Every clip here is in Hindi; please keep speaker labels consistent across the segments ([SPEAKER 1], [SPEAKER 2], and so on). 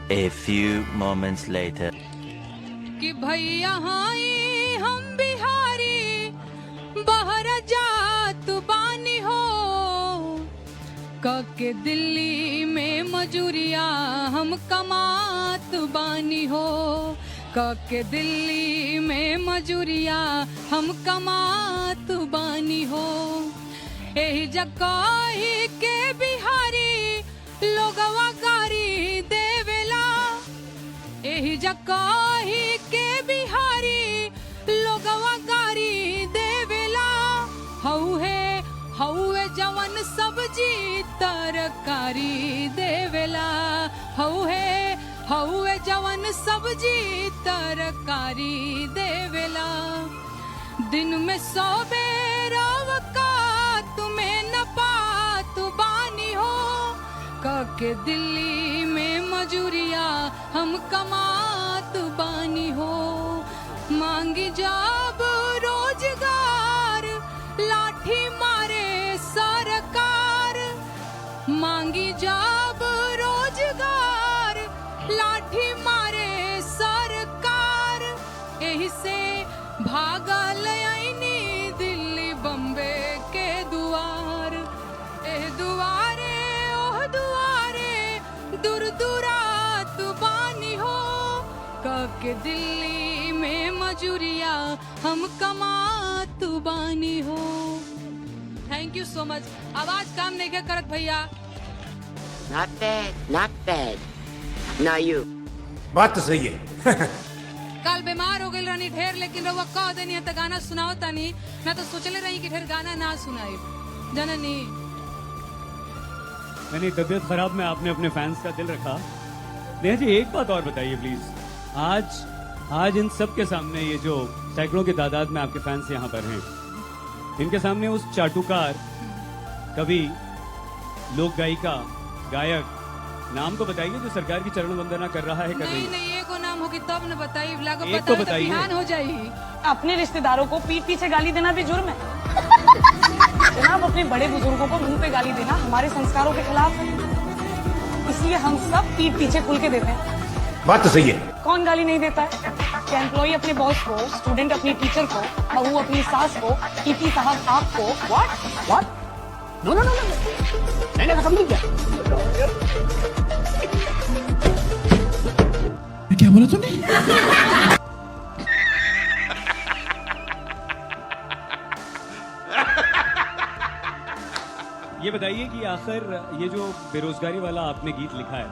[SPEAKER 1] A few moments later.
[SPEAKER 2] कि भैया हाई हम बिहारी बाहर जात बानी हो, के दिल्ली में मजूरिया हम कमात बानी हो, के दिल्ली में मजूरिया हम कमात बानी हो। एही जगह ही के बिहारी लोगवा गारी देवेला, एही जगह ही के बिहारी लोगवा गारी देवेला। हौवे जवन सब्जी तरकारी देवेला, हौवे जवन सब्जी तरकारी देवेला। दिन में 100 बेर औकात में न पात बानी हो, के दिल्ली में मजूरिया हम कमात बानी हो। मांगी जब रोजगार लाठी मारे सरकार, मांगी जब रोजगार लाठी मारे सरकार। एही से भागल आईनी दिल्ली बम्बे के दुआर, एह दुआरे ओह दुआरे दूर दूरात बानी हो, के दिल्ली में मजूरिया हम कमात बानी हो। Thank you so much. आवाज काम नहीं क्या करत भैया?
[SPEAKER 3] Not bad, not bad. Now you.
[SPEAKER 4] बात तो सही है।
[SPEAKER 2] कल बीमार हो गई रहनी ढेर, लेकिन रउआ कह देनी है तो गाना सुनाओ तानी। मैं तो सोचले रही कि ढेर गाना ना सुनाई जननी।
[SPEAKER 5] मैंने तबीयत खराब में आपने अपने फैंस का दिल रखा। नेहा जी एक बात और बताइए प्लीज, आज इन सब के सामने ये जो सैकड़ों की तादाद में आपके फैंस यहाँ पर हैं, इनके सामने उस चाटुकार कवि लोक गायिका गायक नाम तो बताइए जो सरकार की चरण वंदना कर रहा है, कर रही है।
[SPEAKER 2] नहीं एगो नाम होगी तब न बताइए, लागो
[SPEAKER 5] एक
[SPEAKER 2] पता
[SPEAKER 5] तो
[SPEAKER 2] तो
[SPEAKER 5] बताइए।
[SPEAKER 2] बिहान हो जाएगी।
[SPEAKER 6] अपने रिश्तेदारों को पीठ पीछे गाली देना भी जुर्म है। जनाब अपने बड़े बुजुर्गों को मुंह पे गाली देना हमारे संस्कारों के खिलाफ है, इसलिए हम सब पीठ पीछे खुल के देते हैं।
[SPEAKER 4] बात तो सही है।
[SPEAKER 6] कौन गाली नहीं देता है? क्या एम्प्लॉई अपने बॉस को, स्टूडेंट अपनी टीचर को, बहू अपनी सास को, टीपी साहब आपको।
[SPEAKER 3] What? No, no, no, no. मैंने खत्म नहीं किया।
[SPEAKER 4] क्या बोला तूने?
[SPEAKER 5] ये बताइए कि आखिर ये जो बेरोजगारी वाला आपने गीत लिखा है,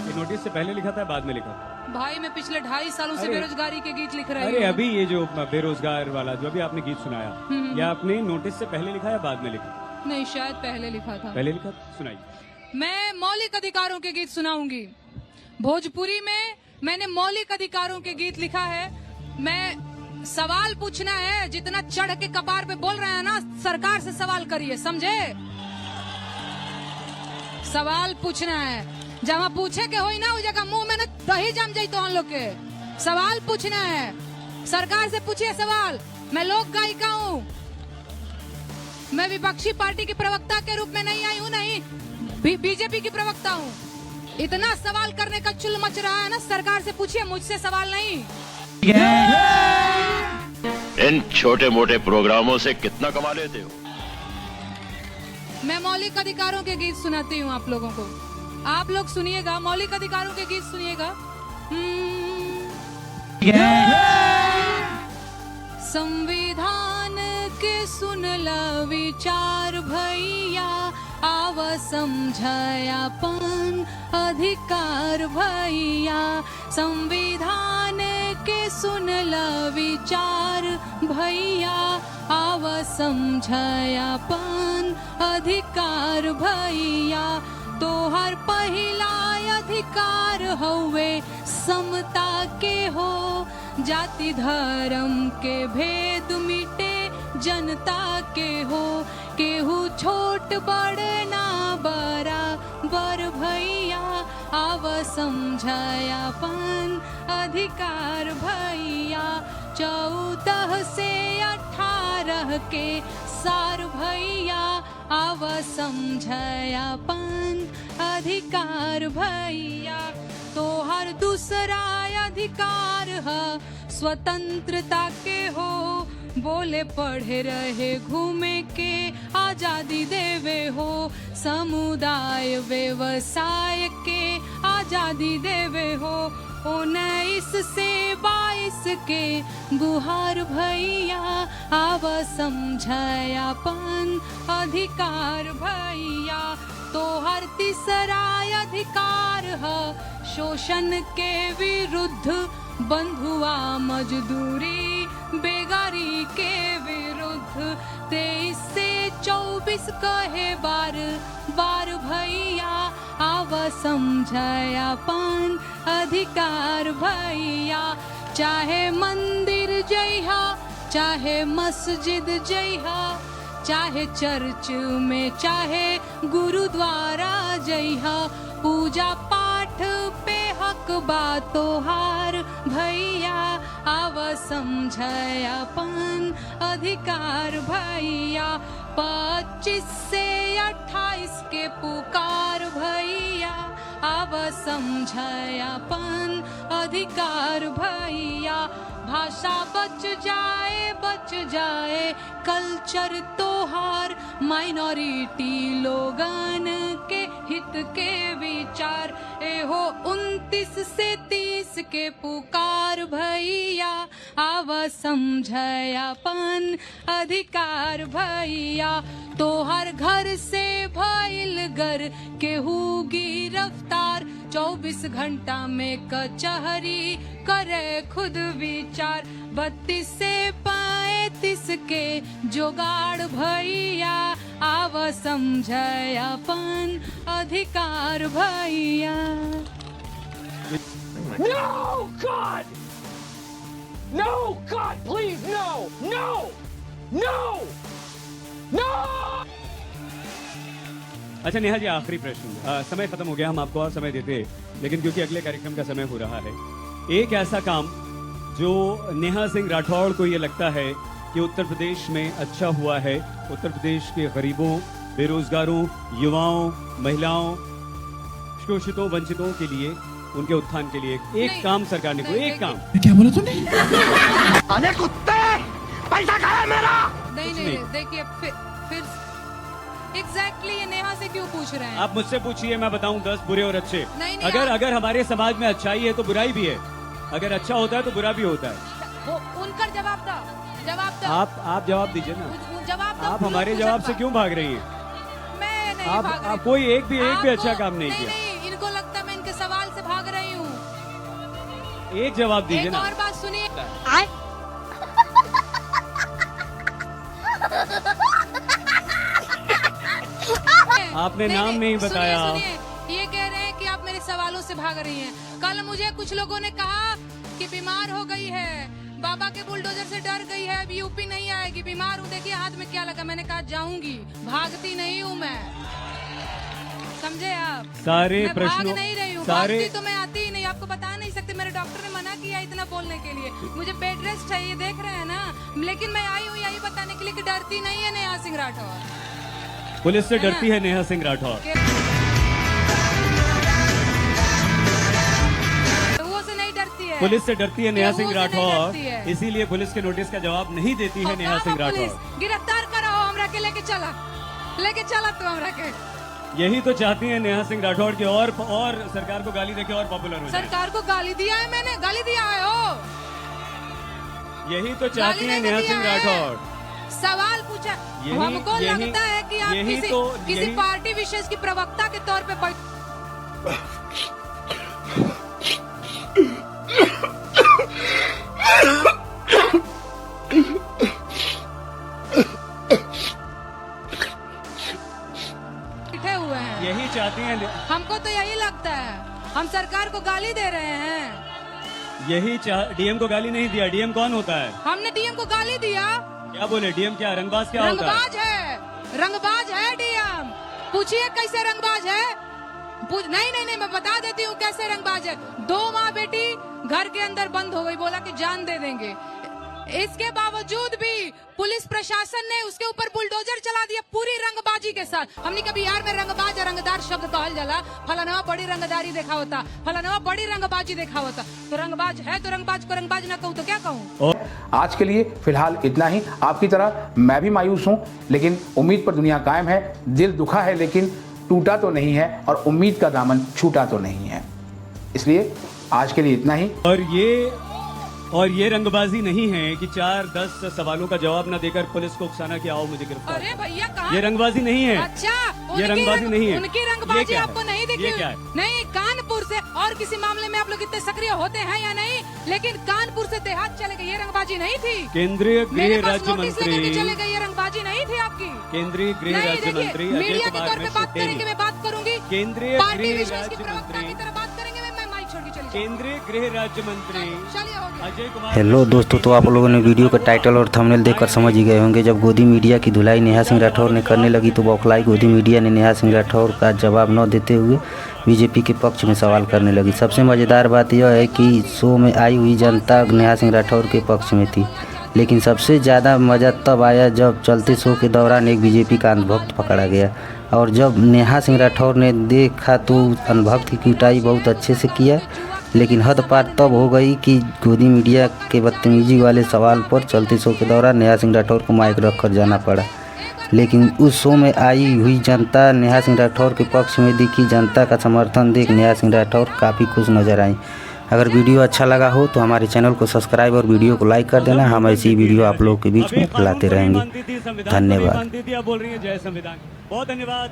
[SPEAKER 5] ये नोटिस से पहले लिखा था बाद में लिखा था?
[SPEAKER 2] भाई मैं पिछले 2.5 सालों से
[SPEAKER 5] अरे-
[SPEAKER 2] बेरोजगारी के गीत लिख रही
[SPEAKER 5] अरे
[SPEAKER 2] हूँ।
[SPEAKER 5] अभी ये जो बेरोजगार वाला जो अभी आपने गीत सुनाया, या आपने नोटिस से पहले लिखा या बाद में लिखा?
[SPEAKER 2] नहीं शायद पहले लिखा था।
[SPEAKER 5] पहले लिखा, सुनाइए।
[SPEAKER 2] मैं मौलिक अधिकारों के गीत सुनाऊंगी। भोजपुरी में मैंने मौलिक अधिकारों के गीत लिखा है। मैं सवाल पूछना है, जितना चढ़ के कपार पे बोल रहे हैं ना, सरकार से सवाल करिए, समझे? सवाल पूछना है, जहाँ पूछे के होई ना उस जगह मुंह में ना दही जम जाई तो हम लोग के। सवाल पूछना है, सरकार से पूछिए सवाल। मैं लोक गायिका हूँ, मैं विपक्षी पार्टी की प्रवक्ता के रूप में नहीं आई हूँ, नहीं बीजेपी की प्रवक्ता हूँ। इतना सवाल करने का चुल मच रहा है ना, सरकार से पूछिए, मुझसे सवाल नहीं।
[SPEAKER 7] इन छोटे मोटे प्रोग्रामों से कितना कमा लेते हो?
[SPEAKER 2] मैं मौलिक अधिकारों के गीत सुनाती हूँ आप लोगों को। आप लोग सुनिएगा, मौलिक अधिकारों के गीत सुनिएगा। संविधान के सुनला विचार भैया, आव समझायापन अधिकार भैया। संविधान के सुनला विचार भैया, आव समझायापन अधिकार भैया। तोहर पहिला अधिकार हवे समता के हो, जाति धर्म के भेद मिटे जनता के हो। केहू छोट बड़ ना बराबर भैया, आव समझायापन अधिकार भैया। 14 से 18 के सार भैया, आव समझायापन अधिकार भैया। तोहर हर दूसरा अधिकार है स्वतंत्रता के हो। बोले पढ़े रहे घूमे के आजादी देवे हो। समुदाय व्यवसाय के आजादी देवे हो। 19 से 22 के गुहार भैया आव समझायापन अधिकार भैया। तो हर तीसरा अधिकार है शोषण के विरुद्ध बंधुआ मजदूरी बेगारी के विरुद्ध। 23 से 24 कहे बार बार भैया आव समझायापन अधिकार भैया। चाहे मंदिर जइहा चाहे मस्जिद जइहा चाहे चर्च में चाहे गुरुद्वारा जइहा पूजा पाठ पे हक बा तोहार भैया आव समझायापन अधिकार भैया। 25 से 28 के पुकार भैया आव समझायापन अधिकार भैया। भाषा बच जाए कल्चर तोहार माइनॉरिटी लोगन के हित के विचार। एहो 29 से 30 के पुकार भैया आव समझायापन अधिकार भैया। तोहर घर से भइल गर केहू गिरफ्तार 24 घंटा में कचहरी करे खुद विचार। 32 से 35 के जोगाड़ भैया आव समझायापन अधिकार भैया।
[SPEAKER 8] No, God! No, God, please, no! No! No! No!
[SPEAKER 5] अच्छा नेहा जी, आखिरी प्रश्न। समय खत्म हो गया, हम आपको और समय देते, लेकिन क्योंकि अगले कार्यक्रम का समय हो रहा है, एक ऐसा काम जो नेहा सिंह राठौड़ को ये लगता है कि उत्तर प्रदेश में अच्छा हुआ है, उत्तर प्रदेश के गरीबों, बेरोजगारों, युवाओं, महिलाओं, शोषितों, वंचितों के लिए, उनके उत्थान के लिए एक काम सरकार ने कोई एक काम।
[SPEAKER 4] क्या बोला तूने?
[SPEAKER 8] अरे कुत्ते! पैसा खाया मेरा!
[SPEAKER 2] नहीं देखिए फिर एग्जैक्टली ये नेहा से क्यों पूछ रहे हैं?
[SPEAKER 5] आप मुझसे पूछिए, मैं बताऊं 10 बुरे और अच्छे।
[SPEAKER 2] नहीं,
[SPEAKER 5] अगर हमारे समाज में अच्छाई है तो बुराई भी है, अगर अच्छा होता है तो बुरा भी होता है।
[SPEAKER 2] वो उनका जवाब दो।
[SPEAKER 5] आप जवाब दीजिए ना।
[SPEAKER 2] जवाब दो।
[SPEAKER 5] आप हमारे जवाब से क्यों भाग रही हैं?
[SPEAKER 2] मैं नहीं भाग रही।
[SPEAKER 5] आप कोई एक भी अच्छा काम नहीं किया।
[SPEAKER 2] नहीं, इनको लगता है मैं इनके सवाल से भाग रही हूँ।
[SPEAKER 5] एक जवाब दीजिए ना।
[SPEAKER 2] एक और बात सुनिए।
[SPEAKER 5] आपने नाम नहीं बताया।
[SPEAKER 2] सुनिए, ये कह रहे हैं कि आप मेरे सवालों से भाग रही हैं। कल मुझे कुछ लोगों ने कहा कि बीमार हो गई है, बाबा के बुलडोजर से डर गई है, अभी यूपी नहीं आएगी, बीमार हूँ, देखिए हाथ में क्या लगा। मैंने कहा जाऊंगी, भागती नहीं हूँ मैं, समझे आप?
[SPEAKER 5] सारे
[SPEAKER 2] मैं
[SPEAKER 5] प्रश्नों
[SPEAKER 2] भाग नहीं रही हूँ, भागती तो मैं आती ही नहीं, आपको बता नहीं सकते। मेरे डॉक्टर ने मना किया इतना बोलने के लिए, मुझे बेड रेस्ट चाहिए, देख रहे हैं ना। लेकिन मैं आई हूँ यही बताने के लिए कि डरती नहीं है नेहा सिंह राठौर।
[SPEAKER 5] पुलिस से डरती है नेहा सिंह राठौर।
[SPEAKER 2] वो से नहीं डरती है।
[SPEAKER 5] पुलिस से डरती है नेहा सिंह राठौर,
[SPEAKER 2] है।
[SPEAKER 5] इसीलिए पुलिस के नोटिस का जवाब नहीं देती है नेहा सिंह राठौर।
[SPEAKER 2] गिरफ्तार करो हमरा के, लेके चला तो हमरा के।
[SPEAKER 5] यही तो चाहती है नेहा सिंह राठौर की और सरकार को गाली देके और पॉपुलर हो जाए।
[SPEAKER 2] सरकार को गाली दिया है मैंने? गाली दिया है हो?
[SPEAKER 5] यही तो चाहती है नेहा सिंह राठौर।
[SPEAKER 2] सवाल पूछा, हमको लगता है कि आप किसी पार्टी विशेष की प्रवक्ता के तौर पे बैठे हुए हैं।
[SPEAKER 5] यही चाहती हैं।
[SPEAKER 2] हमको तो यही लगता है, हम सरकार को गाली दे रहे हैं।
[SPEAKER 5] यही डीएम को गाली नहीं दिया। डीएम कौन होता है?
[SPEAKER 2] हमने डीएम को गाली दिया।
[SPEAKER 5] क्या बोले? डीएम क्या रंगबाज क्या होता है?
[SPEAKER 2] रंगबाज है डीएम। पूछिए कैसे रंगबाज है। नहीं, मैं बता देती हूँ कैसे रंगबाज है। 2 माँ बेटी घर के अंदर बंद हो गई, बोला कि जान दे देंगे। इसके बावजूद भी पुलिस प्रशासन ने उसके ऊपर बुलडोजर चला दिया पूरी रंगबाजी के साथ। हमने कभी बिहार में रंगबाज या रंगदार शब्द कहल जाला, फलानवा बड़ी रंगदारी देखा होता, फलानवा बड़ी रंगबाजी देखा होता। तो रंगबाज है तो रंगबाज को रंगबाज ना कहूँ तो क्या कहूँ।
[SPEAKER 4] आज के लिए फिलहाल इतना ही। आपकी तरह मैं भी मायूस हूँ, लेकिन उम्मीद पर दुनिया कायम है। दिल दुखा है लेकिन टूटा तो नहीं है, और उम्मीद का दामन छूटा तो नहीं है। इसलिए आज के लिए इतना ही।
[SPEAKER 5] और ये रंगबाजी नहीं है कि 4-10 सवालों का जवाब न देकर पुलिस को उकसाना कि आओ मुझे गिरफ्तार।
[SPEAKER 2] अरे भैया कहाँ?
[SPEAKER 5] ये रंगबाजी नहीं है।
[SPEAKER 2] अच्छा,
[SPEAKER 5] ये रंगबाजी नहीं है।
[SPEAKER 2] उनकी रंगबाजी आपको नहीं दिखी?
[SPEAKER 5] ये क्या है?
[SPEAKER 2] नहीं, कानपुर से और किसी मामले में आप लोग इतने सक्रिय होते हैं या नहीं, लेकिन कानपुर से देहात चले गए, ये रंगबाजी नहीं थी।
[SPEAKER 5] केंद्रीय गृह राज्य मंत्री
[SPEAKER 2] चले गए, ये रंगबाजी नहीं थी आपकी।
[SPEAKER 5] केंद्रीय गृह राज्य मंत्री
[SPEAKER 2] मीडिया के तौर पे बात करेंगे, मैं बात करूंगी।
[SPEAKER 5] केंद्रीय
[SPEAKER 2] पार्टी
[SPEAKER 5] गृह
[SPEAKER 2] विशेष की
[SPEAKER 5] राज्य
[SPEAKER 2] प्रवक्ता की
[SPEAKER 5] मंत्री
[SPEAKER 2] तरह बात करेंगे, मैं माइक छोड़ के चली जाऊंगी।
[SPEAKER 5] केंद्रीय गृह राज्य मंत्री
[SPEAKER 2] चलिए, हो गया।
[SPEAKER 5] अजय कुमार।
[SPEAKER 9] हेलो दोस्तों, तो आप लोगों ने वीडियो का टाइटल और थंबनेल देखकर समझ ही गए होंगे। जब गोदी मीडिया की धुलाई नेहा सिंह राठौर ने करने लगी तो बौखलाई गोदी मीडिया ने नेहा सिंह राठौर का जवाब न देते हुए बीजेपी के पक्ष में सवाल करने लगी। सबसे मज़ेदार बात यह है कि शो में आई हुई जनता नेहा सिंह राठौर के पक्ष में थी, लेकिन सबसे ज़्यादा मज़ा तब आया जब चलते शो के दौरान एक बीजेपी का अंधभक्त पकड़ा गया, और जब नेहा सिंह राठौर ने देखा तो अंधभक्त की पिटाई बहुत अच्छे से किया, लेकिन हद पार तब हो गई कि गोदी मीडिया के बदतमीजी वाले सवाल पर चलते शो के दौरान नेहा सिंह राठौर को माइक रख कर जाना पड़ा। लेकिन उस शो में आई हुई जनता नेहा सिंह राठौर के पक्ष में दिखी। जनता का समर्थन देख नेहा सिंह राठौर काफ़ी खुश नजर आई। अगर वीडियो अच्छा लगा हो तो हमारे चैनल को सब्सक्राइब और वीडियो को लाइक कर देना। हम ऐसी वीडियो आप लोगों के बीच में लाते रहेंगे। धन्यवाद।
[SPEAKER 5] बोल रही है जय संविधान। बहुत धन्यवाद।